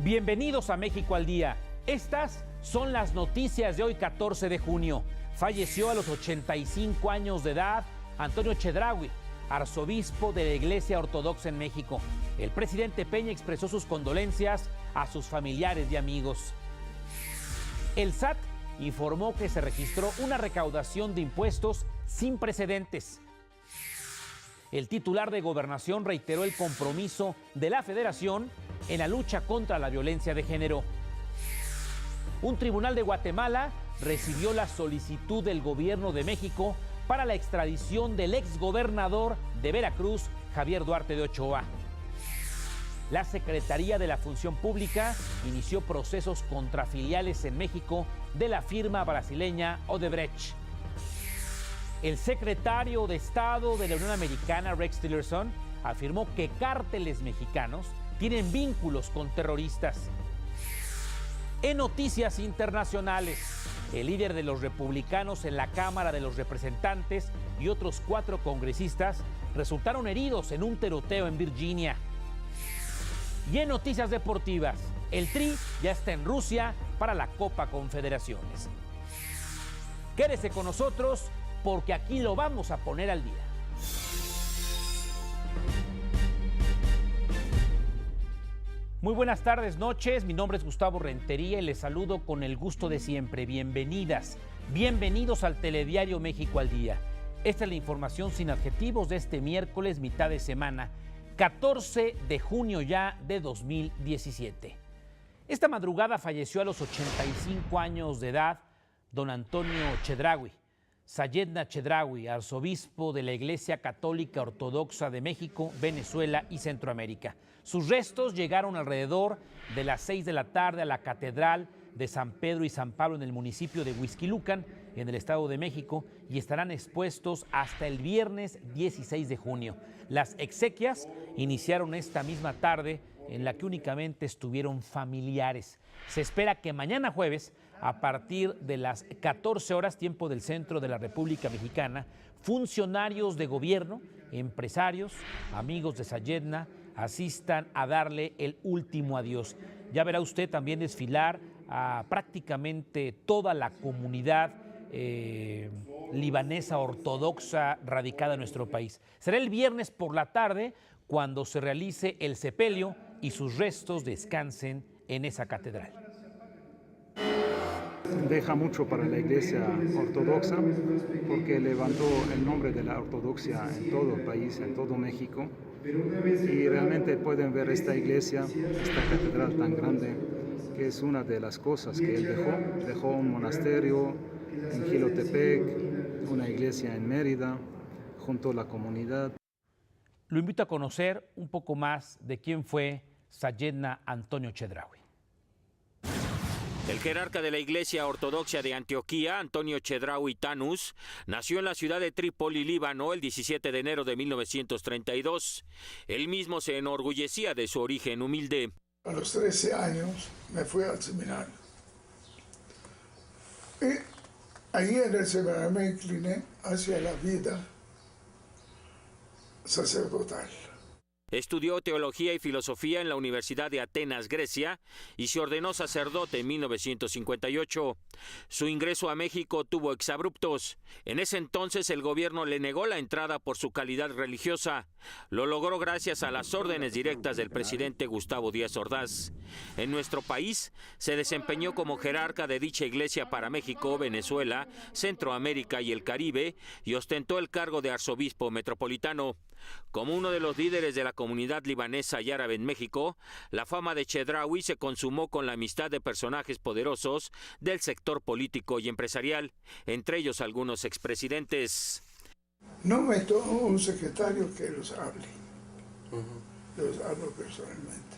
Bienvenidos a México al Día. Estas son las noticias de hoy, 14 de junio. Falleció a los 85 años de edad Antonio Chedraui, arzobispo de la Iglesia Ortodoxa en México. El presidente Peña expresó sus condolencias a sus familiares y amigos. El SAT informó que se registró una recaudación de impuestos sin precedentes. El titular de Gobernación reiteró el compromiso de la Federación en la lucha contra la violencia de género. Un tribunal de Guatemala recibió la solicitud del gobierno de México para la extradición del exgobernador de Veracruz, Javier Duarte de Ochoa. La Secretaría de la Función Pública inició procesos contra filiales en México de la firma brasileña Odebrecht. El secretario de Estado de la Unión Americana, Rex Tillerson, afirmó que cárteles mexicanos tienen vínculos con terroristas. En noticias internacionales, el líder de los republicanos en la Cámara de los Representantes y otros 4 congresistas resultaron heridos en un tiroteo en Virginia. Y en noticias deportivas, el Tri ya está en Rusia para la Copa Confederaciones. Quédese con nosotros porque aquí lo vamos a poner al día. Muy buenas tardes, noches. Mi nombre es Gustavo Rentería y les saludo con el gusto de siempre. Bienvenidas, bienvenidos al Telediario México al Día. Esta es la información sin adjetivos de este miércoles, mitad de semana, 14 de junio ya de 2017. Esta madrugada falleció a los 85 años de edad don Antonio Chedraui, Sayedna Chedraui, arzobispo de la Iglesia Católica Ortodoxa de México, Venezuela y Centroamérica. Sus restos llegaron alrededor de las 6 de la tarde a la Catedral de San Pedro y San Pablo en el municipio de Huixquilucan, en el Estado de México, y estarán expuestos hasta el viernes 16 de junio. Las exequias iniciaron esta misma tarde, en la que únicamente estuvieron familiares. Se espera que mañana jueves, a partir de las 14 horas, tiempo del centro de la República Mexicana, funcionarios de gobierno, empresarios, amigos de Sayedna, asistan a darle el último adiós. Ya verá usted también desfilar a prácticamente toda la comunidad libanesa ortodoxa radicada en nuestro país. Será el viernes por la tarde cuando se realice el sepelio y sus restos descansen en esa catedral. Deja mucho para la Iglesia Ortodoxa porque levantó el nombre de la ortodoxia en todo el país, en todo México, y realmente pueden ver esta iglesia, esta catedral tan grande, que es una de las cosas que él dejó. Dejó un monasterio en Jilotepec, una iglesia en Mérida, junto a la comunidad. Lo invito a conocer un poco más de quién fue Sayedna Antonio Chedraui. El jerarca de la Iglesia Ortodoxa de Antioquía, Antonio Chedraui Tanús, nació en la ciudad de Trípoli, Líbano, el 17 de enero de 1932. Él mismo se enorgullecía de su origen humilde. A los 13 años me fui al seminario. Y allí en el seminario me incliné hacia la vida sacerdotal. Estudió teología y filosofía en la Universidad de Atenas, Grecia, y se ordenó sacerdote en 1958. Su ingreso a México tuvo exabruptos. En ese entonces el gobierno le negó la entrada por su calidad religiosa. Lo logró gracias a las órdenes directas del presidente Gustavo Díaz Ordaz. En nuestro país se desempeñó como jerarca de dicha iglesia para México, Venezuela, Centroamérica y el Caribe, y ostentó el cargo de arzobispo metropolitano. Como uno de los líderes de la comunidad libanesa y árabe en México, la fama de Chedraui se consumó con la amistad de personajes poderosos del sector político y empresarial, entre ellos algunos expresidentes. No meto un secretario que los hable. Los hablo personalmente.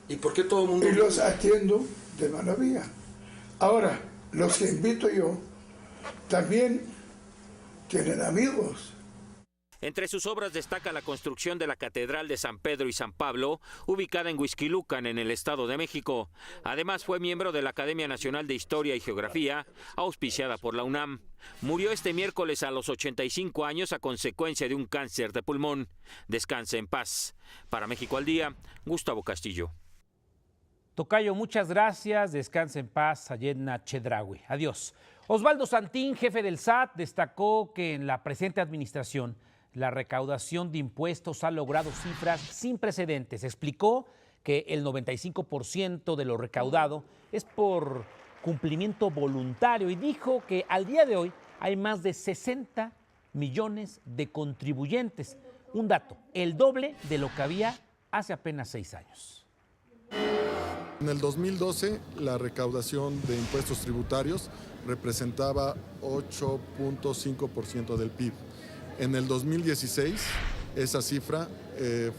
¿Y por qué todo el mundo? Y los atiendo de maravilla. Ahora, los que invito yo también tienen amigos. Entre sus obras destaca la construcción de la Catedral de San Pedro y San Pablo, ubicada en Huixquilucan, en el Estado de México. Además, fue miembro de la Academia Nacional de Historia y Geografía, auspiciada por la UNAM. Murió este miércoles a los 85 años a consecuencia de un cáncer de pulmón. Descanse en paz. Para México al Día, Gustavo Castillo. Tocayo, muchas gracias. Descansa en paz, Sayedna Chedraui. Adiós. Osvaldo Santín, jefe del SAT, destacó que en la presente administración la recaudación de impuestos ha logrado cifras sin precedentes. Explicó que el 95% de lo recaudado es por cumplimiento voluntario y dijo que al día de hoy hay más de 60 millones de contribuyentes. Un dato, el doble de lo que había hace apenas 6 años. En el 2012, la recaudación de impuestos tributarios representaba 8.5% del PIB. En el 2016, esa cifra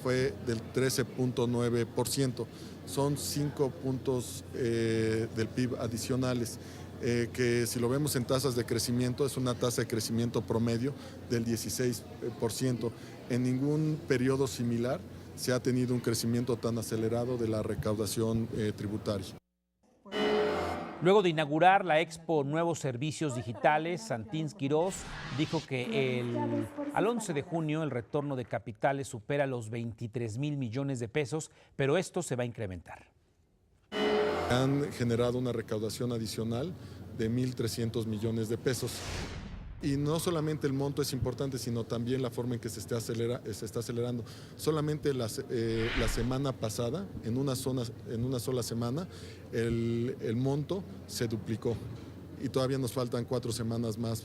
fue del 13.9%. Son 5 puntos del PIB adicionales, que si lo vemos en tasas de crecimiento, es una tasa de crecimiento promedio del 16%. En ningún periodo similar se ha tenido un crecimiento tan acelerado de la recaudación tributaria. Luego de inaugurar la Expo Nuevos Servicios Digitales, Santín Quirós dijo que al 11 de junio el retorno de capitales supera los 23,000 millones de pesos, pero esto se va a incrementar. Han generado una recaudación adicional de 1.300 millones de pesos. Y no solamente el monto es importante, sino también la forma en que se está acelerando. Solamente la semana pasada, en una sola semana, el monto se duplicó. Y todavía nos faltan 4 semanas más.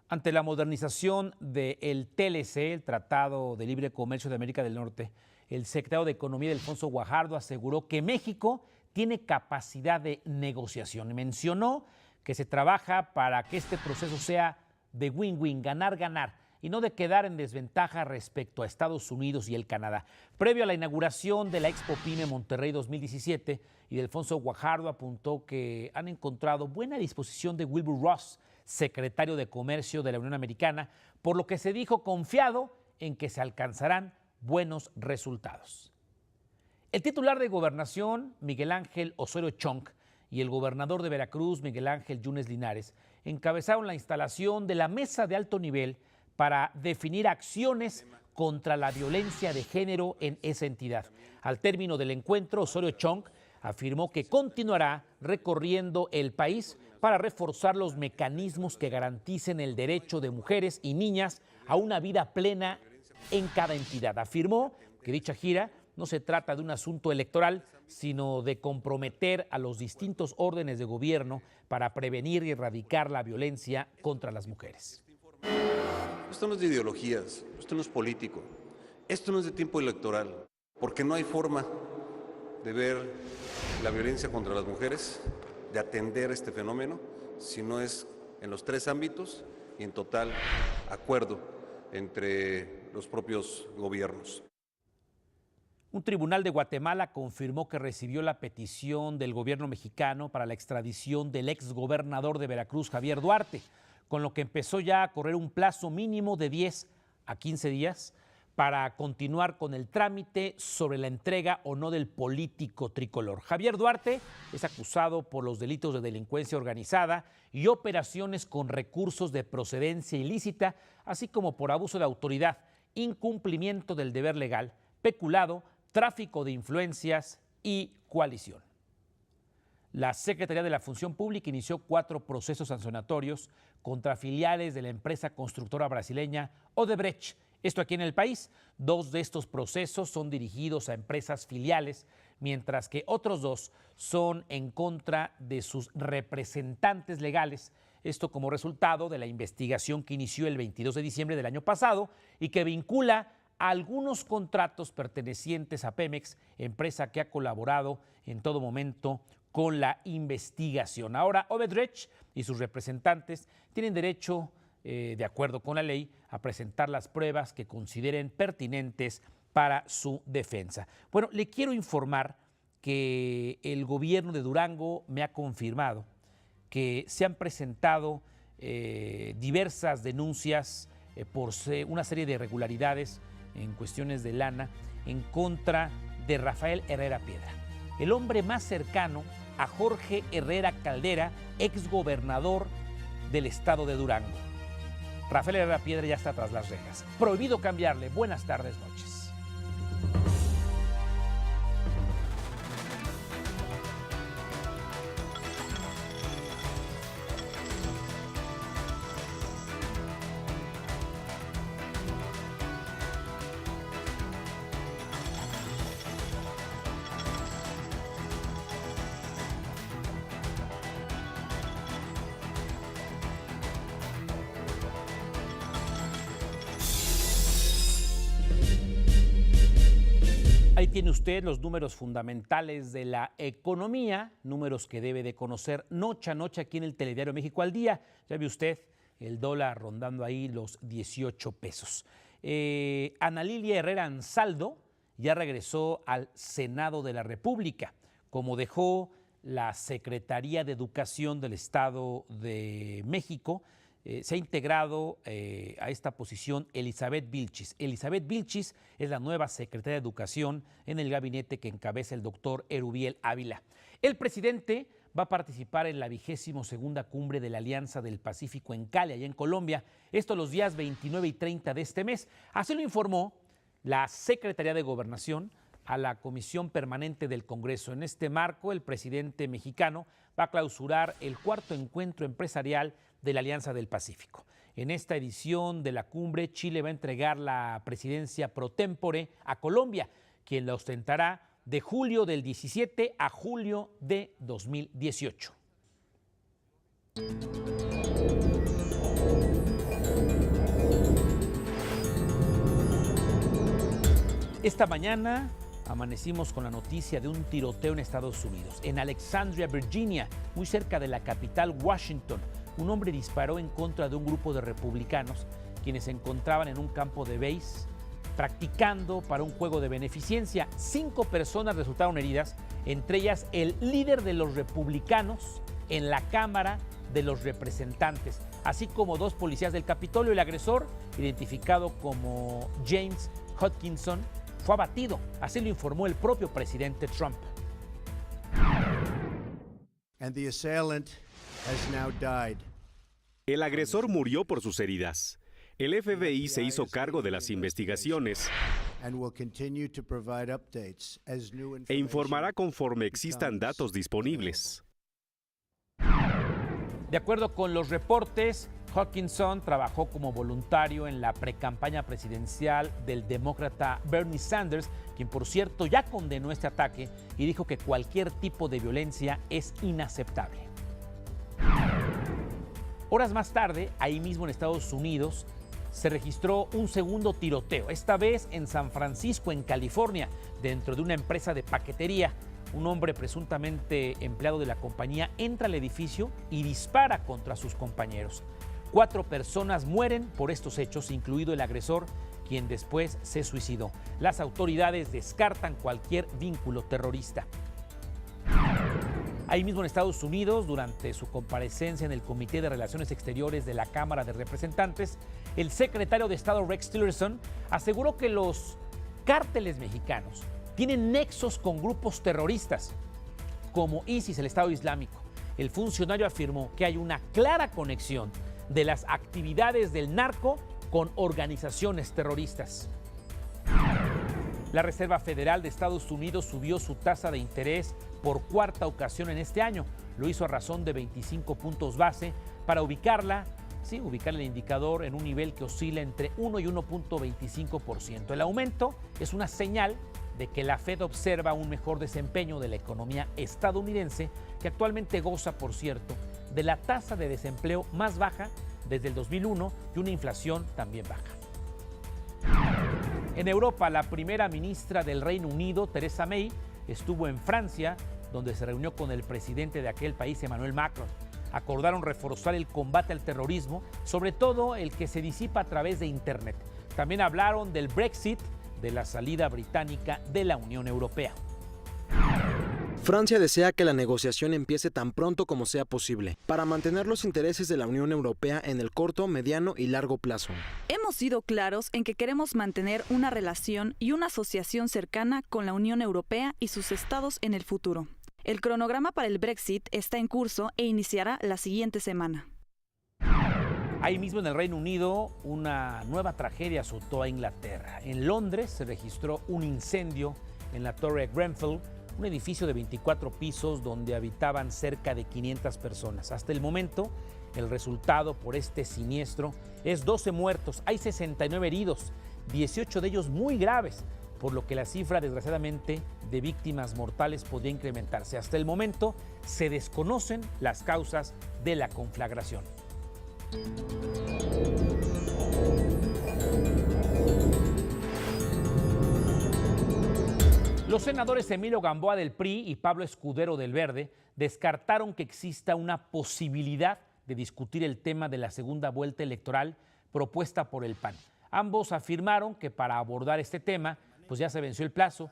Ante la modernización del TLC, el Tratado de Libre Comercio de América del Norte, el secretario de Economía, Alfonso Guajardo, aseguró que México tiene capacidad de negociación. Mencionó que se trabaja para que este proceso sea de win-win, ganar-ganar, y no de quedar en desventaja respecto a Estados Unidos y el Canadá. Previo a la inauguración de la Expo Pyme Monterrey 2017, y Alfonso Guajardo apuntó que han encontrado buena disposición de Wilbur Ross, secretario de Comercio de la Unión Americana, por lo que se dijo confiado en que se alcanzarán buenos resultados. El titular de Gobernación, Miguel Ángel Osorio Chong, y el gobernador de Veracruz, Miguel Ángel Yunes Linares, encabezaron la instalación de la mesa de alto nivel para definir acciones contra la violencia de género en esa entidad. Al término del encuentro, Osorio Chong afirmó que continuará recorriendo el país para reforzar los mecanismos que garanticen el derecho de mujeres y niñas a una vida plena en cada entidad. Afirmó que dicha gira no se trata de un asunto electoral, sino de comprometer a los distintos órdenes de gobierno para prevenir y erradicar la violencia contra las mujeres. Esto no es de ideologías, esto no es político, esto no es de tiempo electoral, porque no hay forma de ver la violencia contra las mujeres, de atender este fenómeno, si no es en los 3 ámbitos y en total acuerdo entre los propios gobiernos. Un tribunal de Guatemala confirmó que recibió la petición del gobierno mexicano para la extradición del exgobernador de Veracruz, Javier Duarte, con lo que empezó ya a correr un plazo mínimo de 10 a 15 días para continuar con el trámite sobre la entrega o no del político tricolor. Javier Duarte es acusado por los delitos de delincuencia organizada y operaciones con recursos de procedencia ilícita, así como por abuso de autoridad, incumplimiento del deber legal, peculado, tráfico de influencias y coalición. La Secretaría de la Función Pública inició 4 procesos sancionatorios contra filiales de la empresa constructora brasileña Odebrecht, esto aquí en el país. 2 de estos procesos son dirigidos a empresas filiales, mientras que otros 2 son en contra de sus representantes legales, esto como resultado de la investigación que inició el 22 de diciembre del año pasado y que vincula a algunos contratos pertenecientes a Pemex, empresa que ha colaborado en todo momento con la investigación. Ahora, Odebrecht y sus representantes tienen derecho, de acuerdo con la ley, a presentar las pruebas que consideren pertinentes para su defensa. Bueno, le quiero informar que el gobierno de Durango me ha confirmado que se han presentado diversas denuncias por una serie de irregularidades en cuestiones de lana en contra de Rafael Herrera Piedra, el hombre más cercano a Jorge Herrera Caldera, exgobernador del estado de Durango. Rafael Herrera Piedra ya está tras las rejas. Prohibido cambiarle. Buenas tardes, noches. tiene usted los números fundamentales de la economía, números que debe de conocer noche a noche aquí en el Telediario México al Día. Ya ve usted el dólar rondando ahí los 18 pesos. Ana Lilia Herrera Ansaldo ya regresó al Senado de la República, como dejó la Secretaría de Educación del Estado de México. Se ha integrado a esta posición Elizabeth Vilchis. Elizabeth Vilchis es la nueva secretaria de Educación en el gabinete que encabeza el doctor Erubiel Ávila. El presidente va a participar en la 22ª cumbre de la Alianza del Pacífico en Cali, allá en Colombia, esto los días 29 y 30 de este mes. Así lo informó la Secretaría de Gobernación a la Comisión Permanente del Congreso. En este marco, el presidente mexicano va a clausurar el 4º encuentro empresarial de la Alianza del Pacífico. En esta edición de la cumbre, Chile va a entregar la presidencia pro tempore a Colombia, quien la ostentará de julio del 17 a julio de 2018. Esta mañana amanecimos con la noticia de un tiroteo en Estados Unidos. En Alexandria, Virginia, muy cerca de la capital Washington, un hombre disparó en contra de un grupo de republicanos quienes se encontraban en un campo de béis practicando para un juego de beneficencia. 5 personas resultaron heridas, entre ellas el líder de los republicanos en la Cámara de los Representantes, así como 2 policías del Capitolio. El agresor, identificado como James Hodgkinson, fue abatido. Así lo informó el propio presidente Trump. And the assailant has now died. El agresor murió por sus heridas. El FBI se hizo cargo de las investigaciones e informará conforme existan datos disponibles. De acuerdo con los reportes, Hodgkinson trabajó como voluntario en la precampaña presidencial del demócrata Bernie Sanders, quien por cierto ya condenó este ataque y dijo que cualquier tipo de violencia es inaceptable. Horas más tarde, ahí mismo en Estados Unidos, se registró un segundo tiroteo, esta vez en San Francisco, en California, dentro de una empresa de paquetería. Un hombre presuntamente empleado de la compañía entra al edificio y dispara contra sus compañeros. 4 personas mueren por estos hechos, incluido el agresor, quien después se suicidó. Las autoridades descartan cualquier vínculo terrorista. Ahí mismo en Estados Unidos, durante su comparecencia en el Comité de Relaciones Exteriores de la Cámara de Representantes, el secretario de Estado Rex Tillerson aseguró que los cárteles mexicanos tienen nexos con grupos terroristas como ISIS, el Estado Islámico. El funcionario afirmó que hay una clara conexión de las actividades del narco con organizaciones terroristas. La Reserva Federal de Estados Unidos subió su tasa de interés por 4ª ocasión en este año. Lo hizo a razón de 25 puntos base para ubicar el indicador en un nivel que oscila entre 1 y 1.25%. El aumento es una señal de que la Fed observa un mejor desempeño de la economía estadounidense, que actualmente goza, por cierto, de la tasa de desempleo más baja desde el 2001 y una inflación también baja. En Europa, la primera ministra del Reino Unido, Theresa May, estuvo en Francia, donde se reunió con el presidente de aquel país, Emmanuel Macron. Acordaron reforzar el combate al terrorismo, sobre todo el que se disipa a través de Internet. También hablaron del Brexit, de la salida británica de la Unión Europea. Francia desea que la negociación empiece tan pronto como sea posible, para mantener los intereses de la Unión Europea en el corto, mediano y largo plazo. Hemos sido claros en que queremos mantener una relación y una asociación cercana con la Unión Europea y sus estados en el futuro. El cronograma para el Brexit está en curso e iniciará la siguiente semana. Ahí mismo en el Reino Unido, una nueva tragedia azotó a Inglaterra. En Londres se registró un incendio en la Torre Grenfell, un edificio de 24 pisos donde habitaban cerca de 500 personas. Hasta el momento, el resultado por este siniestro es 12 muertos, hay 69 heridos, 18 de ellos muy graves, por lo que la cifra, desgraciadamente, de víctimas mortales podría incrementarse. Hasta el momento, se desconocen las causas de la conflagración. Los senadores Emilio Gamboa del PRI y Pablo Escudero del Verde descartaron que exista una posibilidad de discutir el tema de la segunda vuelta electoral propuesta por el PAN. Ambos afirmaron que para abordar este tema, pues ya se venció el plazo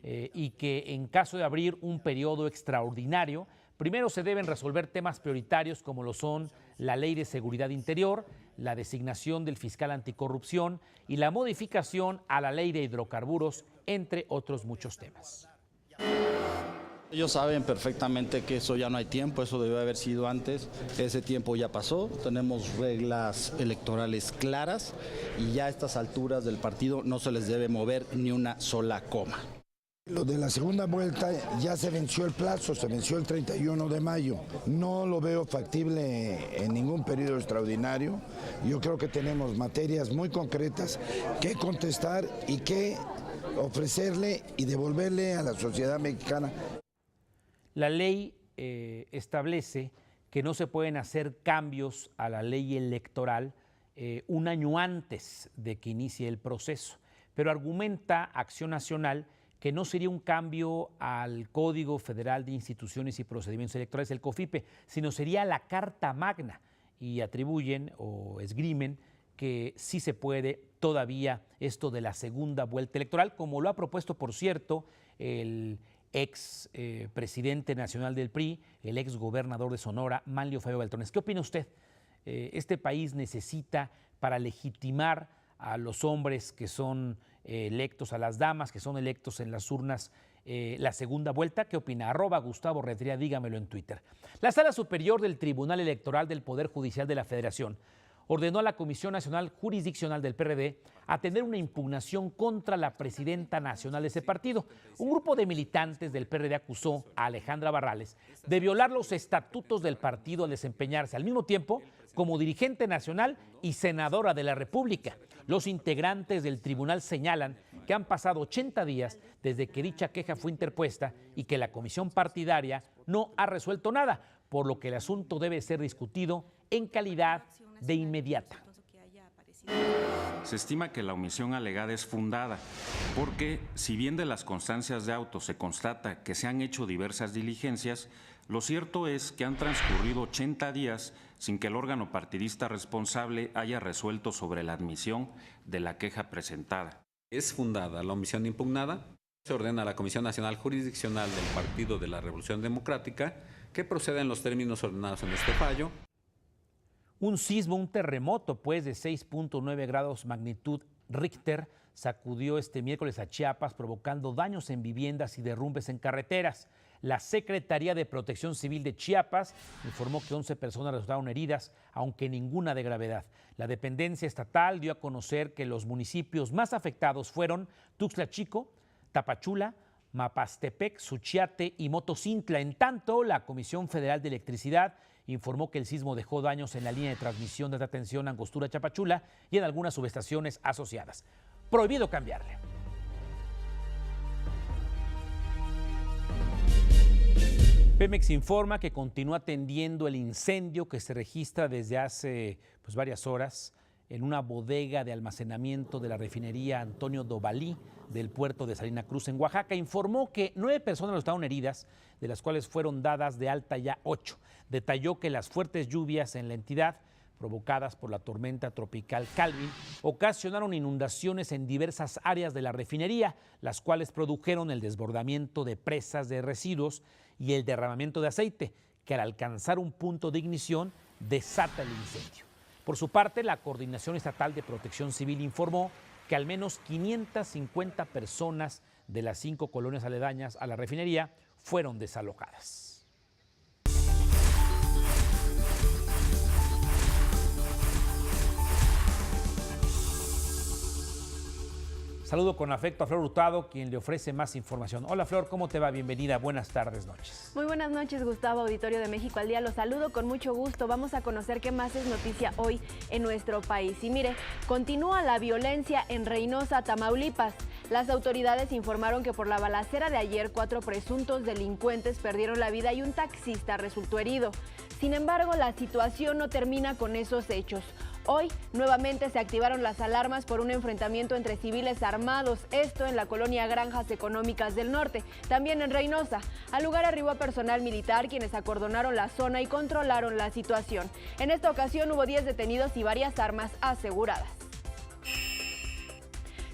y que en caso de abrir un periodo extraordinario, primero se deben resolver temas prioritarios como lo son la Ley de Seguridad Interior, la designación del fiscal anticorrupción y la modificación a la Ley de Hidrocarburos, entre otros muchos temas. Ellos saben perfectamente que eso ya no hay tiempo, eso debió haber sido antes, ese tiempo ya pasó, tenemos reglas electorales claras y ya a estas alturas del partido no se les debe mover ni una sola coma. Lo de la segunda vuelta ya se venció el plazo, se venció el 31 de mayo. No lo veo factible en ningún periodo extraordinario. Yo creo que tenemos materias muy concretas que contestar y que ofrecerle y devolverle a la sociedad mexicana. La ley establece que no se pueden hacer cambios a la ley electoral un año antes de que inicie el proceso, pero argumenta Acción Nacional que no sería un cambio al Código Federal de Instituciones y Procedimientos Electorales, el COFIPE, sino sería la Carta Magna, y atribuyen o esgrimen que sí se puede todavía esto de la segunda vuelta electoral, como lo ha propuesto, por cierto, el ex presidente nacional del PRI, el ex gobernador de Sonora, Manlio Fabio Beltrones. ¿Qué opina usted? Este país necesita, para legitimar a los hombres que son electos, a las damas que son electos en las urnas, la segunda vuelta. ¿Qué opina? @Gustavo Redría, dígamelo en Twitter. La Sala Superior del Tribunal Electoral del Poder Judicial de la Federación ordenó a la Comisión Nacional Jurisdiccional del PRD atender una impugnación contra la presidenta nacional de ese partido. Un grupo de militantes del PRD acusó a Alejandra Barrales de violar los estatutos del partido al desempeñarse al mismo tiempo como dirigente nacional y senadora de la República. Los integrantes del tribunal señalan que han pasado 80 días desde que dicha queja fue interpuesta y que la comisión partidaria no ha resuelto nada, por lo que el asunto debe ser discutido en calidad de inmediata. Se estima que la omisión alegada es fundada, porque si bien de las constancias de auto se constata que se han hecho diversas diligencias, lo cierto es que han transcurrido 80 días sin que el órgano partidista responsable haya resuelto sobre la admisión de la queja presentada. Es fundada la omisión impugnada. Se ordena a la Comisión Nacional Jurisdiccional del Partido de la Revolución Democrática que proceda en los términos ordenados en este fallo. Un sismo, un terremoto, pues, de 6.9 grados magnitud Richter sacudió este miércoles a Chiapas, provocando daños en viviendas y derrumbes en carreteras. La Secretaría de Protección Civil de Chiapas informó que 11 personas resultaron heridas, aunque ninguna de gravedad. La dependencia estatal dio a conocer que los municipios más afectados fueron Tuxtla Chico, Tapachula, Mapastepec, Suchiate y Motocintla. En tanto, la Comisión Federal de Electricidad informó que el sismo dejó daños en la línea de transmisión de alta tensión Angostura-Chapachula y en algunas subestaciones asociadas. Prohibido cambiarle. Pemex informa que continúa atendiendo el incendio que se registra desde hace varias horas en una bodega de almacenamiento de la refinería Antonio Dovalí del puerto de Salina Cruz en Oaxaca. Informó que 9 personas resultaron heridas, de las cuales fueron dadas de alta ya 8. Detalló que las fuertes lluvias en la entidad, provocadas por la tormenta tropical Calvin, ocasionaron inundaciones en diversas áreas de la refinería, las cuales produjeron el desbordamiento de presas de residuos y el derramamiento de aceite, que al alcanzar un punto de ignición desata el incendio. Por su parte, la Coordinación Estatal de Protección Civil informó que al menos 550 personas de las 5 colonias aledañas a la refinería fueron desalojadas. Saludo con afecto a Flor Hurtado, quien le ofrece más información. Hola Flor, ¿cómo te va? Bienvenida, buenas tardes, noches. Muy buenas noches, Gustavo, auditorio de México al Día. Los saludo con mucho gusto. Vamos a conocer qué más es noticia hoy en nuestro país. Y mire, continúa la violencia en Reynosa, Tamaulipas. Las autoridades informaron que por la balacera de ayer 4 presuntos delincuentes perdieron la vida y un taxista resultó herido. Sin embargo, la situación no termina con esos hechos. Hoy nuevamente se activaron las alarmas por un enfrentamiento entre civiles armados, esto en la colonia Granjas Económicas del Norte, también en Reynosa. Al lugar arribó personal militar quienes acordonaron la zona y controlaron la situación. En esta ocasión hubo 10 detenidos y varias armas aseguradas.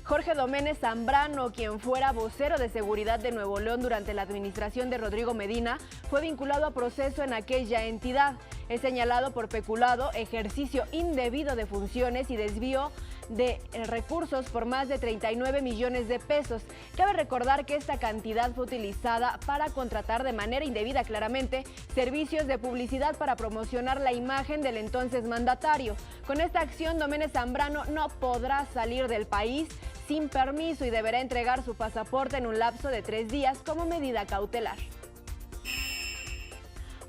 Jorge Doménez Zambrano, quien fuera vocero de seguridad de Nuevo León durante la administración de Rodrigo Medina, fue vinculado a proceso en aquella entidad. Es señalado por peculado, ejercicio indebido de funciones y desvío de recursos por más de 39 millones de pesos. Cabe recordar que esta cantidad fue utilizada para contratar de manera indebida, claramente, servicios de publicidad para promocionar la imagen del entonces mandatario. Con esta acción, Doménez Zambrano no podrá salir del país sin permiso y deberá entregar su pasaporte en un lapso de 3 días como medida cautelar.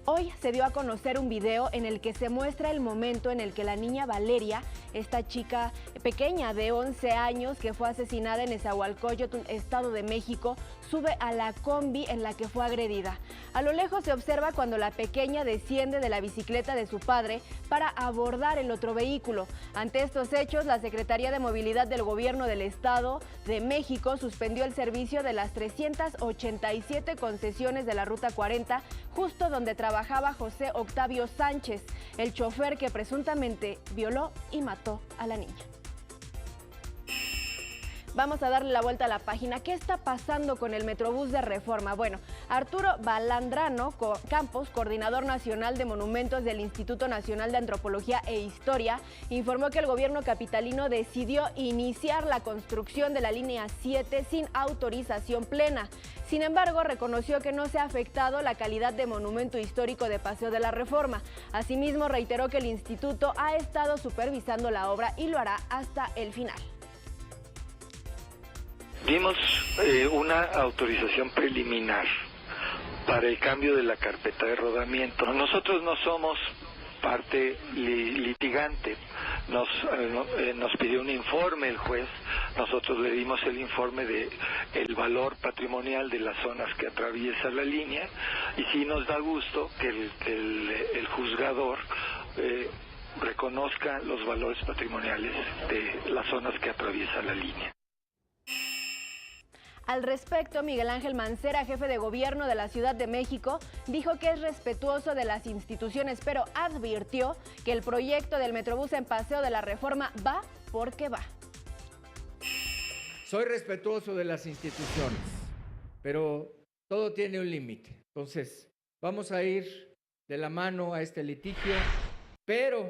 Hoy se dio a conocer un video en el que se muestra el momento en el que la niña Valeria, esta chica pequeña de 11 años que fue asesinada en Nezahualcóyotl, Estado de México, sube a la combi en la que fue agredida. A lo lejos se observa cuando la pequeña desciende de la bicicleta de su padre para abordar el otro vehículo. Ante estos hechos, la Secretaría de Movilidad del Gobierno del Estado de México suspendió el servicio de las 387 concesiones de la Ruta 40, justo donde trabajaba José Octavio Sánchez, el chofer que presuntamente violó y mató a la niña. Vamos a darle la vuelta a la página. ¿Qué está pasando con el Metrobús de Reforma? Bueno, Arturo Balandrano Campos, coordinador nacional de monumentos del Instituto Nacional de Antropología e Historia, informó que el gobierno capitalino decidió iniciar la construcción de la línea 7 sin autorización plena. Sin embargo, reconoció que no se ha afectado la calidad de monumento histórico de Paseo de la Reforma. Asimismo, reiteró que el instituto ha estado supervisando la obra y lo hará hasta el final. Dimos una autorización preliminar para el cambio de la carpeta de rodamiento. Nosotros no somos parte litigante. Nos pidió un informe el juez, nosotros le dimos el informe de el valor patrimonial de las zonas que atraviesa la línea y sí nos da gusto que el juzgador reconozca los valores patrimoniales de las zonas que atraviesa la línea. Al respecto, Miguel Ángel Mancera, jefe de gobierno de la Ciudad de México, dijo que es respetuoso de las instituciones, pero advirtió que el proyecto del Metrobús en Paseo de la Reforma va porque va. Soy respetuoso de las instituciones, pero todo tiene un límite. Entonces, vamos a ir de la mano a este litigio, pero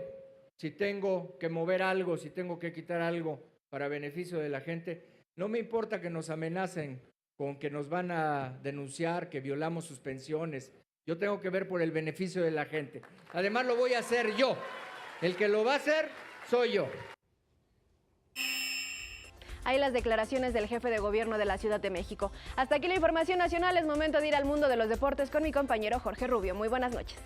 si tengo que mover algo, si tengo que quitar algo para beneficio de la gente, no me importa que nos amenacen con que nos van a denunciar, que violamos sus pensiones. Yo tengo que ver por el beneficio de la gente. Además, lo voy a hacer yo. El que lo va a hacer soy yo. Ahí las declaraciones del jefe de gobierno de la Ciudad de México. Hasta aquí la información nacional. Es momento de ir al mundo de los deportes con mi compañero Jorge Rubio. Muy buenas noches.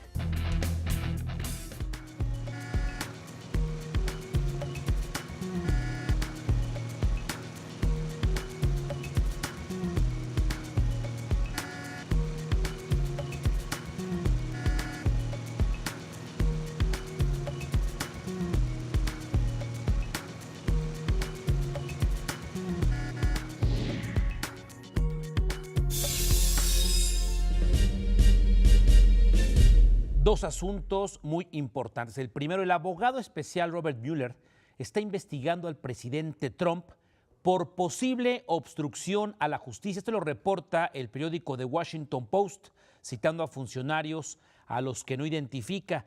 Dos asuntos muy importantes. El primero, el abogado especial Robert Mueller está investigando al presidente Trump por posible obstrucción a la justicia. Esto lo reporta el periódico The Washington Post, citando a funcionarios a los que no identifica.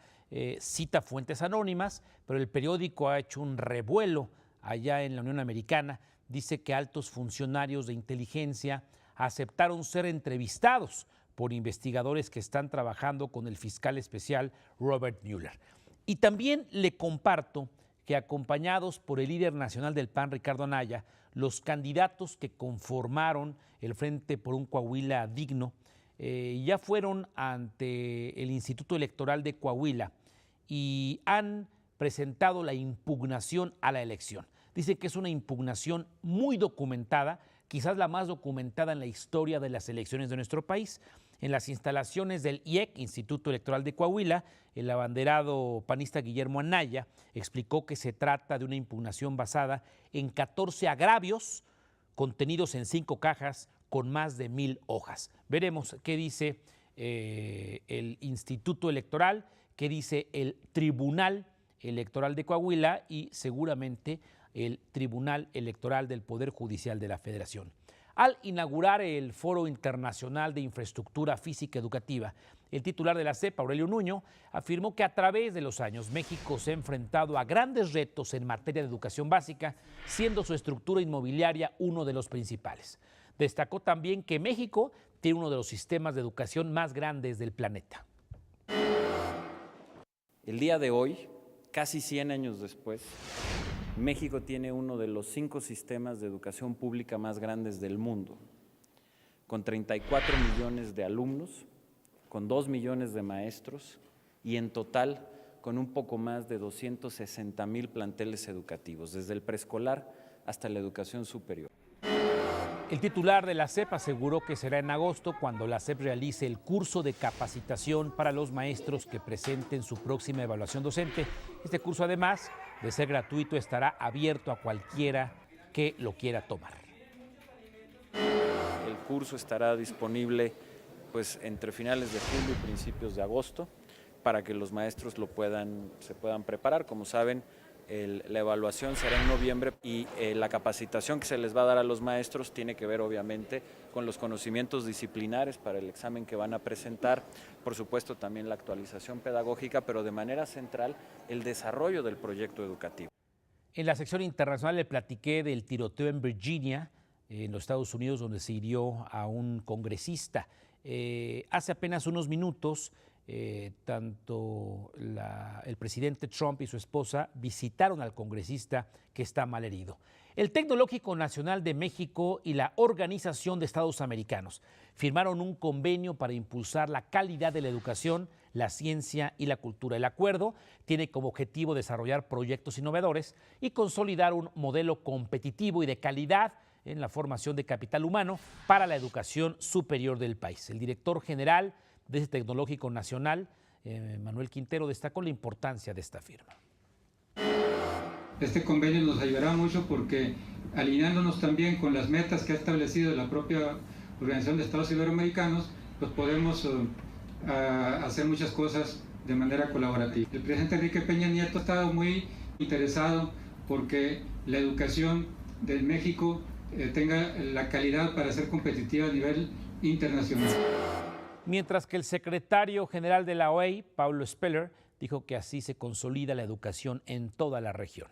Cita fuentes anónimas, pero el periódico ha hecho un revuelo allá en la Unión Americana. Dice que altos funcionarios de inteligencia aceptaron ser entrevistados por investigadores que están trabajando con el fiscal especial Robert Mueller. Y también le comparto que, acompañados por el líder nacional del PAN, Ricardo Anaya, los candidatos que conformaron el Frente por un Coahuila Digno ya fueron ante el Instituto Electoral de Coahuila y han presentado la impugnación a la elección. Dicen que es una impugnación muy documentada, quizás la más documentada en la historia de las elecciones de nuestro país. En las instalaciones del IEC, Instituto Electoral de Coahuila, el abanderado panista Guillermo Anaya explicó que se trata de una impugnación basada en 14 agravios contenidos en 5 cajas con más de 1,000 hojas. Veremos qué dice el Instituto Electoral, qué dice el Tribunal Electoral de Coahuila y seguramente el Tribunal Electoral del Poder Judicial de la Federación. Al inaugurar el Foro Internacional de Infraestructura Física Educativa, el titular de la SEP, Aurelio Nuño, afirmó que a través de los años México se ha enfrentado a grandes retos en materia de educación básica, siendo su estructura inmobiliaria uno de los principales. Destacó también que México tiene uno de los sistemas de educación más grandes del planeta. El día de hoy, casi 100 años después, México tiene uno de los 5 sistemas de educación pública más grandes del mundo, con 34 millones de alumnos, con 2 millones de maestros y en total con un poco más de 260,000 planteles educativos, desde el preescolar hasta la educación superior. El titular de la SEP aseguró que será en agosto cuando la SEP realice el curso de capacitación para los maestros que presenten su próxima evaluación docente. Este curso, además de ser gratuito, estará abierto a cualquiera que lo quiera tomar. El curso estará disponible entre finales de julio y principios de agosto para que los maestros se puedan preparar. Como saben, la evaluación será en noviembre y la capacitación que se les va a dar a los maestros tiene que ver obviamente con los conocimientos disciplinares para el examen que van a presentar, por supuesto también la actualización pedagógica, pero de manera central el desarrollo del proyecto educativo. En la sección internacional le platiqué del tiroteo en Virginia, en los Estados Unidos, donde se hirió a un congresista. Hace apenas unos minutos, tanto el presidente Trump y su esposa visitaron al congresista que está malherido. El Tecnológico Nacional de México y la Organización de Estados Americanos firmaron un convenio para impulsar la calidad de la educación, la ciencia y la cultura. El acuerdo tiene como objetivo desarrollar proyectos innovadores y consolidar un modelo competitivo y de calidad en la formación de capital humano para la educación superior del país. El director general de ese Tecnológico Nacional, Manuel Quintero, destacó la importancia de esta firma. Este convenio nos ayudará mucho porque alineándonos también con las metas que ha establecido la propia Organización de Estados Iberoamericanos, pues podemos hacer muchas cosas de manera colaborativa. El presidente Enrique Peña Nieto ha estado muy interesado porque la educación de México tenga la calidad para ser competitiva a nivel internacional. Mientras que el secretario general de la OEI, Paulo Speller, dijo que así se consolida la educación en toda la región.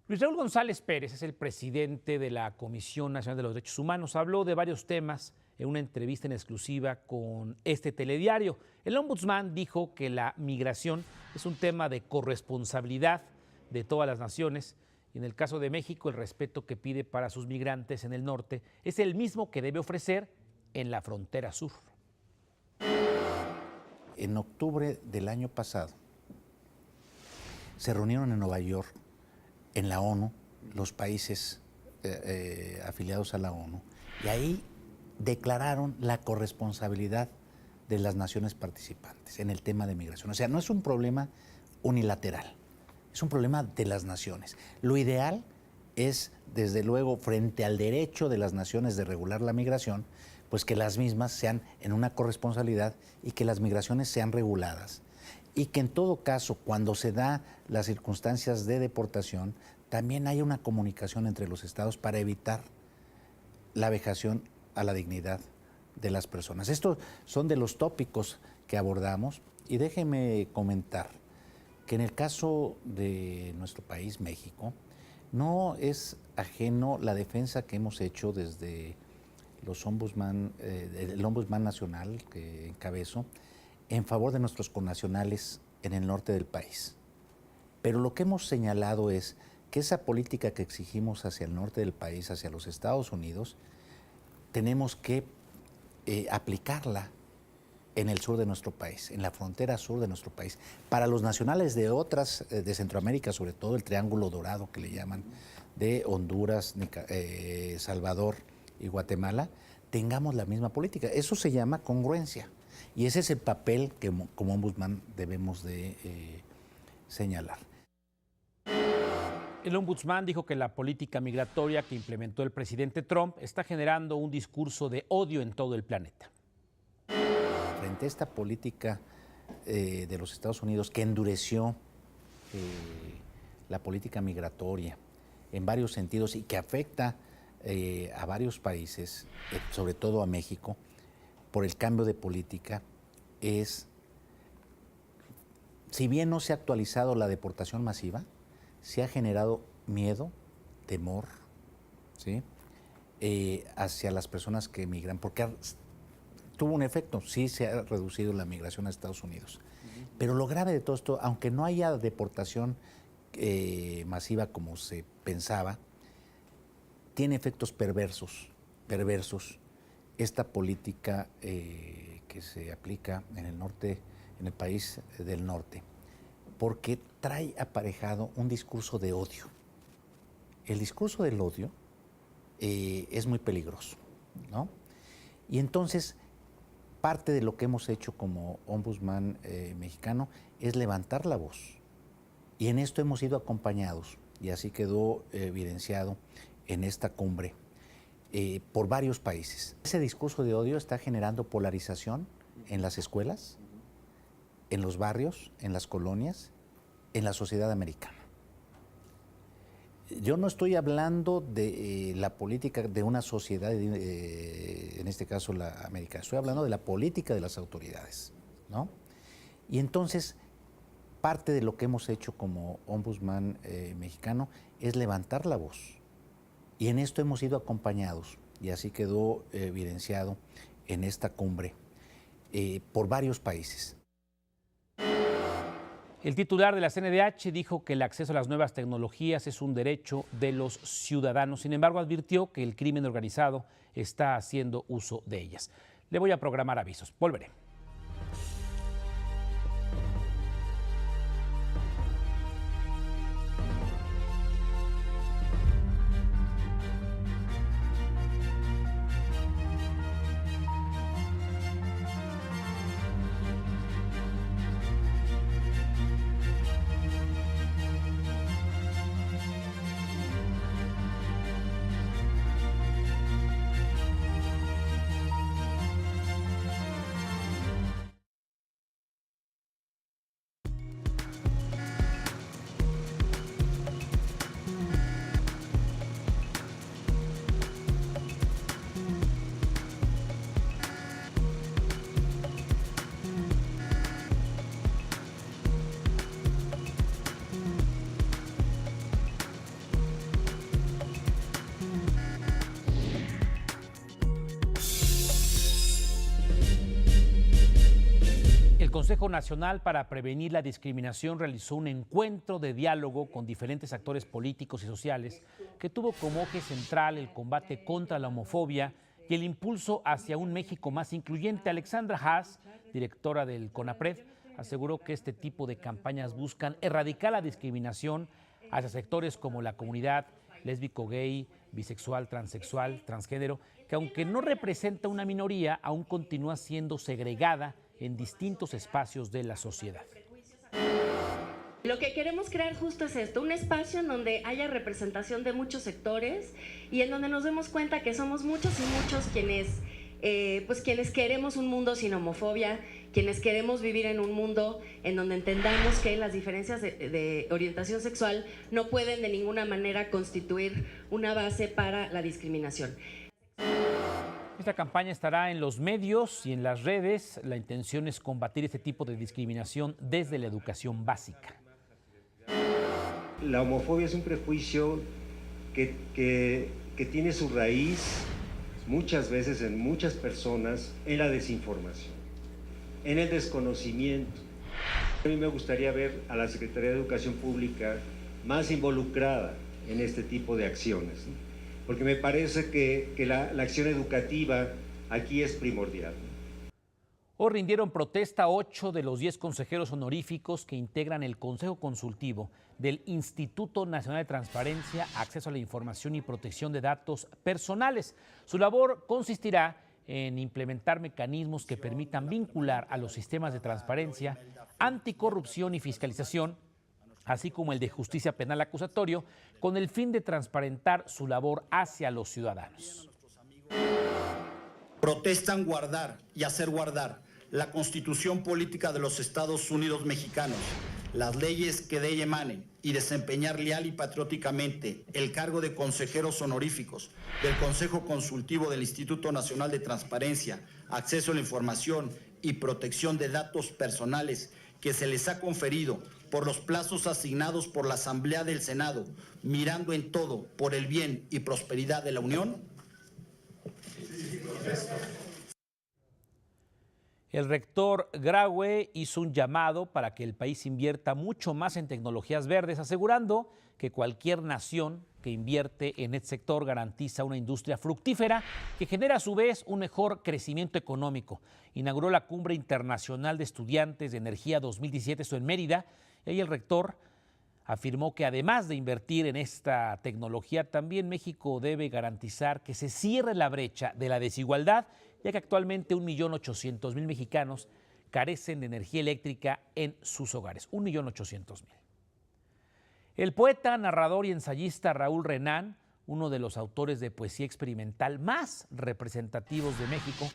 Luis Raúl González Pérez es el presidente de la Comisión Nacional de los Derechos Humanos. Habló de varios temas en una entrevista en exclusiva con este telediario. El ombudsman dijo que la migración es un tema de corresponsabilidad de todas las naciones. Y en el caso de México, el respeto que pide para sus migrantes en el norte es el mismo que debe ofrecer en la frontera sur. En octubre del año pasado se reunieron en Nueva York, en la ONU, los países afiliados a la ONU, y ahí declararon la corresponsabilidad de las naciones participantes en el tema de migración. O sea, no es un problema unilateral, es un problema de las naciones. Lo ideal es, desde luego, frente al derecho de las naciones de regular la migración, pues que las mismas sean en una corresponsabilidad y que las migraciones sean reguladas. Y que en todo caso, cuando se da las circunstancias de deportación, también haya una comunicación entre los estados para evitar la vejación a la dignidad de las personas. Estos son de los tópicos que abordamos y déjeme comentar que en el caso de nuestro país, México, no es ajeno la defensa que hemos hecho desde el Ombudsman Nacional que encabezo en favor de nuestros connacionales en el norte del país. Pero lo que hemos señalado es que esa política que exigimos hacia el norte del país, hacia los Estados Unidos, tenemos que aplicarla en el sur de nuestro país, en la frontera sur de nuestro país. Para los nacionales de otras, de Centroamérica, sobre todo el Triángulo Dorado que le llaman, de Honduras, Salvador y Guatemala, tengamos la misma política. Eso se llama congruencia. Y ese es el papel que como ombudsman debemos de señalar. El ombudsman dijo que la política migratoria que implementó el presidente Trump está generando un discurso de odio en todo el planeta. Frente a esta política de los Estados Unidos que endureció la política migratoria en varios sentidos y que afecta a varios países, sobre todo a México, por el cambio de política, si bien no se ha actualizado la deportación masiva, se ha generado miedo, temor, ¿sí? Hacia las personas que emigran, porque tuvo un efecto, sí se ha reducido la migración a Estados Unidos. Pero lo grave de todo esto, aunque no haya deportación masiva como se pensaba, tiene efectos perversos esta política que se aplica en el norte, en el país del norte, porque trae aparejado un discurso de odio. El discurso del odio es muy peligroso, ¿no? Y entonces, parte de lo que hemos hecho como ombudsman mexicano es levantar la voz. Y en esto hemos sido acompañados, y así quedó evidenciado en esta cumbre, por varios países. Ese discurso de odio está generando polarización en las escuelas, en los barrios, en las colonias, en la sociedad americana. Yo no estoy hablando de la política de una sociedad, en este caso la americana, estoy hablando de la política de las autoridades, ¿no? Y entonces, parte de lo que hemos hecho como ombudsman mexicano es levantar la voz. Y en esto hemos sido acompañados, y así quedó evidenciado en esta cumbre, por varios países. El titular de la CNDH dijo que el acceso a las nuevas tecnologías es un derecho de los ciudadanos. Sin embargo, advirtió que el crimen organizado está haciendo uso de ellas. Le voy a programar avisos. Volveré. El Consejo Nacional para Prevenir la Discriminación realizó un encuentro de diálogo con diferentes actores políticos y sociales que tuvo como eje central el combate contra la homofobia y el impulso hacia un México más incluyente. Alexandra Haas, directora del CONAPRED, aseguró que este tipo de campañas buscan erradicar la discriminación hacia sectores como la comunidad lésbico, gay, bisexual, transexual, transgénero, que aunque no representa una minoría, aún continúa siendo segregada en distintos espacios de la sociedad. Lo que queremos crear justo es esto, un espacio en donde haya representación de muchos sectores y en donde nos demos cuenta que somos muchos y muchos quienes queremos un mundo sin homofobia, quienes queremos vivir en un mundo en donde entendamos que las diferencias de orientación sexual no pueden de ninguna manera constituir una base para la discriminación. Esta campaña estará en los medios y en las redes. La intención es combatir este tipo de discriminación desde la educación básica. La homofobia es un prejuicio que tiene su raíz muchas veces en muchas personas en la desinformación, en el desconocimiento. A mí me gustaría ver a la Secretaría de Educación Pública más involucrada en este tipo de acciones, ¿no? Porque me parece que la acción educativa aquí es primordial. Hoy rindieron protesta 8 de los 10 consejeros honoríficos que integran el Consejo Consultivo del Instituto Nacional de Transparencia, Acceso a la Información y Protección de Datos Personales. Su labor consistirá en implementar mecanismos que permitan vincular a los sistemas de transparencia, anticorrupción y fiscalización, así como el de justicia penal acusatorio, con el fin de transparentar su labor hacia los ciudadanos. Protestan guardar y hacer guardar la Constitución Política de los Estados Unidos Mexicanos, las leyes que de ella emanen y desempeñar leal y patrióticamente el cargo de consejeros honoríficos del Consejo Consultivo del Instituto Nacional de Transparencia, Acceso a la Información y Protección de Datos Personales que se les ha conferido por los plazos asignados por la Asamblea del Senado, mirando en todo por el bien y prosperidad de la Unión. El rector Graue hizo un llamado para que el país invierta mucho más en tecnologías verdes, asegurando que cualquier nación que invierte en este sector garantiza una industria fructífera que genera a su vez un mejor crecimiento económico. Inauguró la Cumbre Internacional de Estudiantes de Energía 2017, esto en Mérida, y ahí el rector afirmó que además de invertir en esta tecnología, también México debe garantizar que se cierre la brecha de la desigualdad, ya que actualmente 1.800.000 mexicanos carecen de energía eléctrica en sus hogares. 1.800.000. El poeta, narrador y ensayista Raúl Renán, uno de los autores de poesía experimental más representativos de México,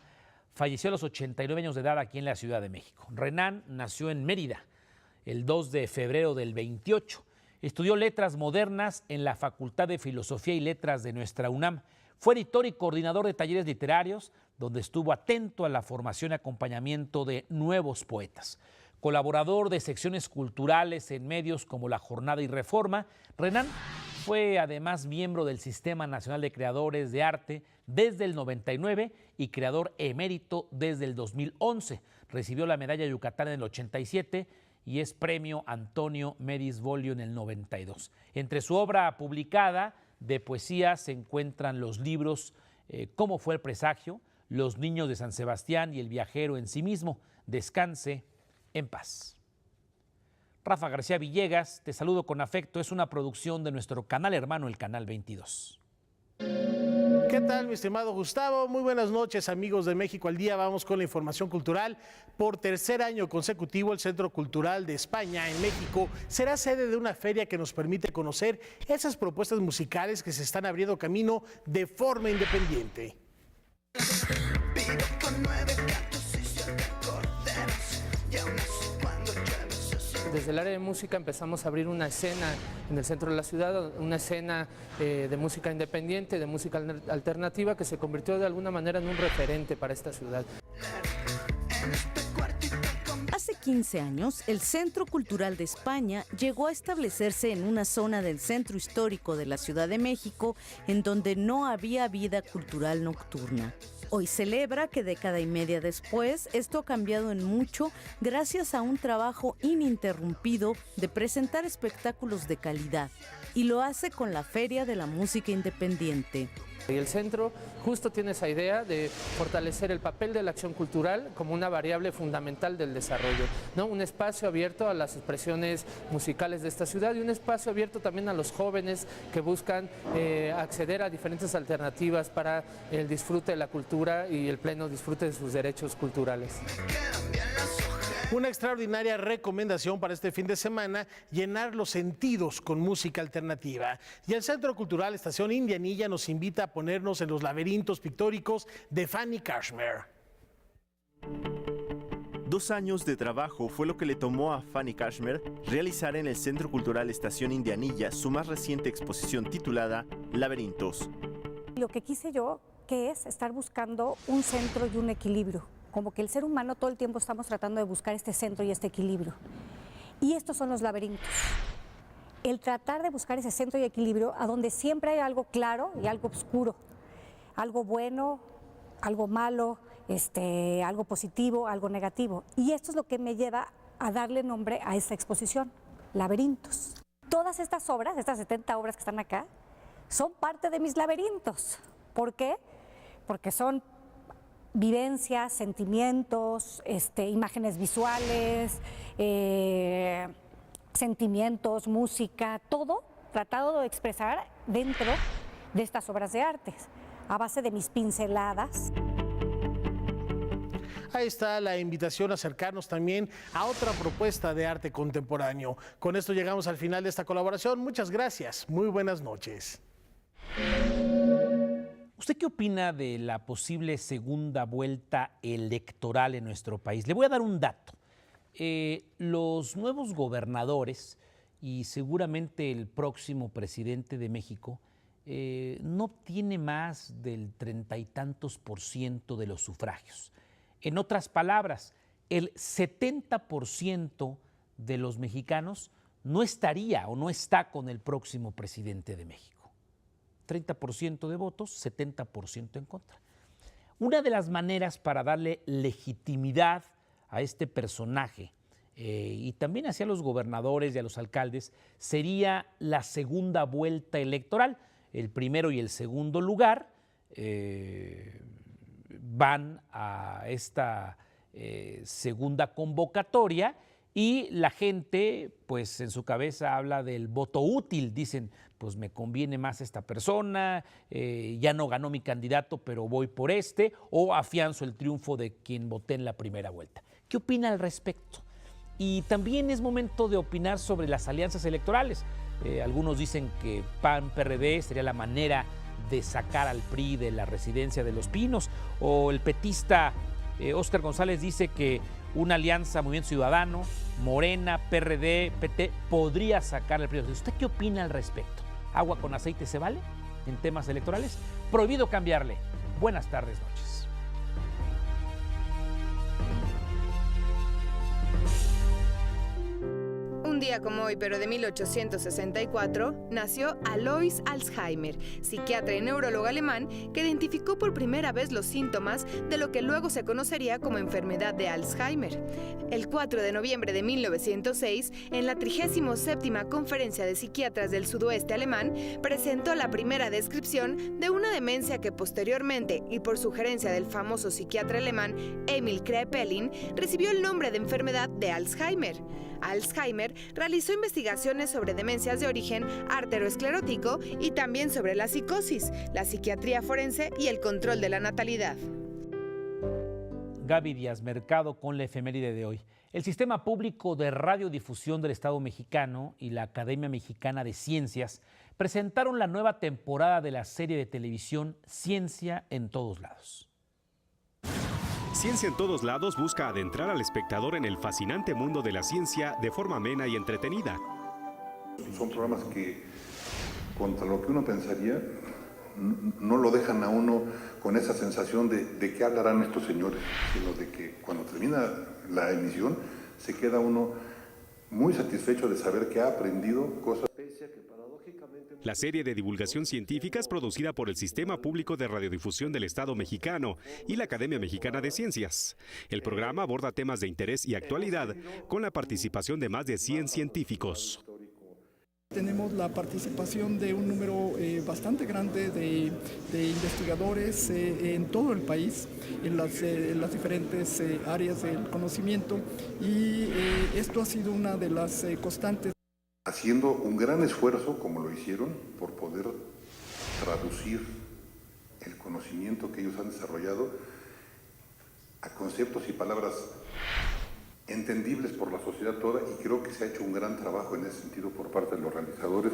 falleció a los 89 años de edad aquí en la Ciudad de México. Renán nació en Mérida el 2 de febrero del 28. Estudió letras modernas en la Facultad de Filosofía y Letras de nuestra UNAM. Fue editor y coordinador de talleres literarios, donde estuvo atento a la formación y acompañamiento de nuevos poetas. Colaborador de secciones culturales en medios como La Jornada y Reforma, Renán fue además miembro del Sistema Nacional de Creadores de Arte desde el 99 y creador emérito desde el 2011. Recibió la Medalla Yucatán en el 87 y es premio Antonio Medis Bolio en el 92. Entre su obra publicada de poesía se encuentran los libros Cómo fue el presagio, Los niños de San Sebastián y El viajero en sí mismo. Descanse en paz. Rafa García Villegas, te saludo con afecto. Es una producción de nuestro canal hermano, el Canal 22. ¿Qué tal, mi estimado Gustavo? Muy buenas noches, amigos de México al Día. Vamos con la información cultural. Por tercer año consecutivo, el Centro Cultural de España en México será sede de una feria que nos permite conocer esas propuestas musicales que se están abriendo camino de forma independiente. Desde el área de música empezamos a abrir una escena en el centro de la ciudad, una escena de música independiente, de música alternativa, que se convirtió de alguna manera en un referente para esta ciudad. Hace 15 años, el Centro Cultural de España llegó a establecerse en una zona del centro histórico de la Ciudad de México en donde no había vida cultural nocturna. Hoy celebra que década y media después, esto ha cambiado en mucho gracias a un trabajo ininterrumpido de presentar espectáculos de calidad, y lo hace con la Feria de la Música Independiente. Y el centro justo tiene esa idea de fortalecer el papel de la acción cultural como una variable fundamental del desarrollo, ¿no? Un espacio abierto a las expresiones musicales de esta ciudad y un espacio abierto también a los jóvenes que buscan acceder a diferentes alternativas para el disfrute de la cultura y el pleno disfrute de sus derechos culturales. Una extraordinaria recomendación para este fin de semana: llenar los sentidos con música alternativa. Y el Centro Cultural Estación Indianilla nos invita a ponernos en los laberintos pictóricos de Fanny Kashmer. 2 años de trabajo fue lo que le tomó a Fanny Kashmer realizar en el Centro Cultural Estación Indianilla su más reciente exposición titulada Laberintos. Lo que quise yo, que es estar buscando un centro y un equilibrio. Como que el ser humano todo el tiempo estamos tratando de buscar este centro y este equilibrio. Y estos son los laberintos. El tratar de buscar ese centro y equilibrio a donde siempre hay algo claro y algo oscuro. Algo bueno, algo malo, algo positivo, algo negativo. Y esto es lo que me lleva a darle nombre a esta exposición, Laberintos. Todas estas obras, estas 70 obras que están acá, son parte de mis laberintos. ¿Por qué? Porque son vivencias, sentimientos, imágenes visuales, sentimientos, música, todo tratado de expresar dentro de estas obras de arte, a base de mis pinceladas. Ahí está la invitación a acercarnos también a otra propuesta de arte contemporáneo. Con esto llegamos al final de esta colaboración. Muchas gracias. Muy buenas noches. ¿Usted qué opina de la posible segunda vuelta electoral en nuestro país? Le voy a dar un dato. Los nuevos gobernadores y seguramente el próximo presidente de México no obtiene más del 30 y tantos % de los sufragios. En otras palabras, el 70% de los mexicanos no estaría o no está con el próximo presidente de México. 30% de votos, 70% en contra. Una de las maneras para darle legitimidad a este personaje y también hacia los gobernadores y a los alcaldes sería la segunda vuelta electoral. El primero y el segundo lugar van a esta segunda convocatoria y la gente, pues en su cabeza habla del voto útil. Dicen, pues me conviene más esta persona, ya no ganó mi candidato, pero voy por este, o afianzo el triunfo de quien voté en la primera vuelta. ¿Qué opina al respecto? Y también es momento de opinar sobre las alianzas electorales. Algunos dicen que PAN-PRD sería la manera de sacar al PRI de la residencia de Los Pinos, o el petista Óscar González dice que una alianza Movimiento Ciudadano, Morena, PRD, PT podría sacar al PRI. ¿Usted qué opina al respecto? ¿Agua con aceite se vale en temas electorales? Prohibido cambiarle. Buenas tardes, noches. Un día como hoy, pero de 1864, nació Alois Alzheimer, psiquiatra y neurólogo alemán que identificó por primera vez los síntomas de lo que luego se conocería como enfermedad de Alzheimer. El 4 de noviembre de 1906, en la 37ª Conferencia de Psiquiatras del Sudoeste Alemán, presentó la primera descripción de una demencia que posteriormente, y por sugerencia del famoso psiquiatra alemán Emil Kraepelin, recibió el nombre de enfermedad de Alzheimer. Alzheimer realizó investigaciones sobre demencias de origen arteriosclerótico y también sobre la psicosis, la psiquiatría forense y el control de la natalidad. Gaby Díaz Mercado con la efeméride de hoy. El Sistema Público de Radiodifusión del Estado Mexicano y la Academia Mexicana de Ciencias presentaron la nueva temporada de la serie de televisión Ciencia en Todos Lados. Ciencia en Todos Lados busca adentrar al espectador en el fascinante mundo de la ciencia de forma amena y entretenida. Son programas que, contra lo que uno pensaría, no lo dejan a uno con esa sensación de qué hablarán estos señores, sino de que cuando termina la emisión se queda uno muy satisfecho de saber que ha aprendido cosas. La serie de divulgación científica es producida por el Sistema Público de Radiodifusión del Estado Mexicano y la Academia Mexicana de Ciencias. El programa aborda temas de interés y actualidad con la participación de más de 100 científicos. Tenemos la participación de un número bastante grande de investigadores en todo el país, en las diferentes áreas del conocimiento, y esto ha sido una de las constantes. Haciendo un gran esfuerzo, como lo hicieron, por poder traducir el conocimiento que ellos han desarrollado a conceptos y palabras entendibles por la sociedad toda, y creo que se ha hecho un gran trabajo en ese sentido por parte de los realizadores.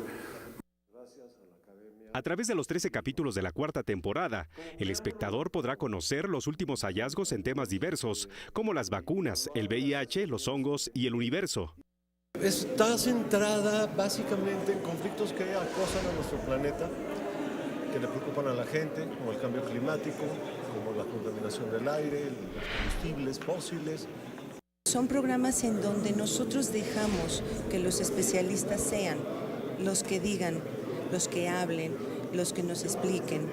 A través de los 13 capítulos de la cuarta temporada, el espectador podrá conocer los últimos hallazgos en temas diversos, como las vacunas, el VIH, los hongos y el universo. Está centrada básicamente en conflictos que acosan a nuestro planeta, que le preocupan a la gente, como el cambio climático, como la contaminación del aire, los combustibles fósiles. Son programas en donde nosotros dejamos que los especialistas sean los que digan, los que hablen, los que nos expliquen.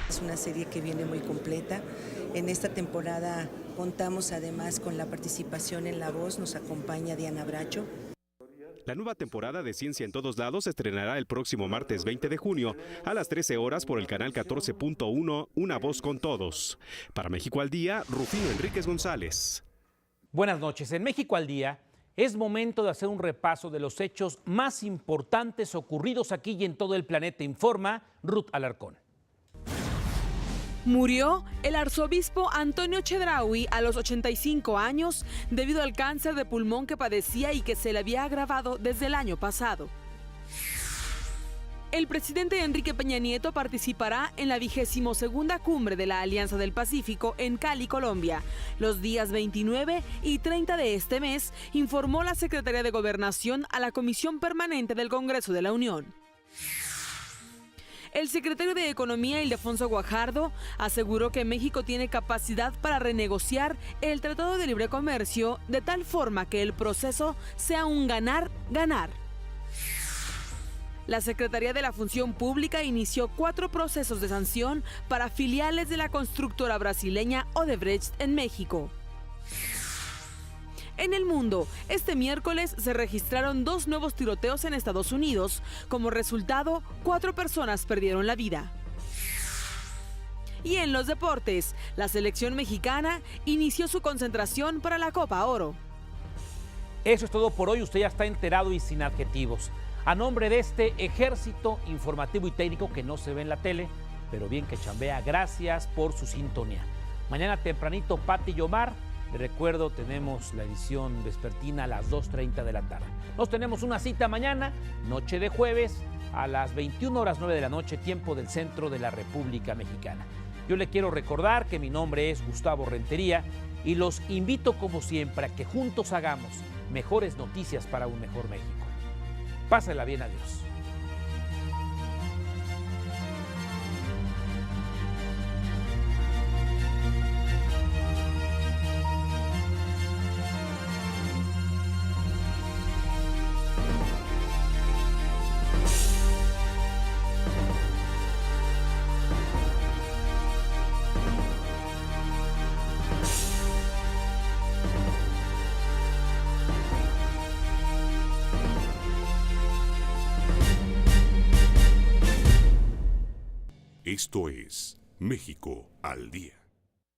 Es una serie que viene muy completa. En esta temporada contamos además con la participación en la voz, nos acompaña Diana Bracho. La nueva temporada de Ciencia en Todos Lados se estrenará el próximo martes 20 de junio a las 13 horas por el canal 14.1 Una Voz con Todos. Para México al Día, Rufino Enríquez González. Buenas noches. En México al Día es momento de hacer un repaso de los hechos más importantes ocurridos aquí y en todo el planeta, informa Ruth Alarcón. Murió el arzobispo Antonio Chedraui a los 85 años debido al cáncer de pulmón que padecía y que se le había agravado desde el año pasado. El presidente Enrique Peña Nieto participará en la 22ª cumbre de la Alianza del Pacífico en Cali, Colombia, los días 29 y 30 de este mes, informó la Secretaría de Gobernación a la Comisión Permanente del Congreso de la Unión. El secretario de Economía, Ildefonso Guajardo, aseguró que México tiene capacidad para renegociar el Tratado de Libre Comercio de tal forma que el proceso sea un ganar-ganar. La Secretaría de la Función Pública inició 4 procesos de sanción para filiales de la constructora brasileña Odebrecht en México. En el mundo, este miércoles se registraron 2 nuevos tiroteos en Estados Unidos. Como resultado, 4 personas perdieron la vida. Y en los deportes, la selección mexicana inició su concentración para la Copa Oro. Eso es todo por hoy. Usted ya está enterado y sin adjetivos. A nombre de este ejército informativo y técnico que no se ve en la tele, pero bien que chambea, gracias por su sintonía. Mañana tempranito, Pati y Omar. Les recuerdo, tenemos la edición vespertina a las 2:30 de la tarde. Nos tenemos una cita mañana, noche de jueves, a las 21:09 de la noche, tiempo del centro de la República Mexicana. Yo le quiero recordar que mi nombre es Gustavo Rentería y los invito como siempre a que juntos hagamos mejores noticias para un mejor México. Pásela bien, adiós. Esto es México al Día.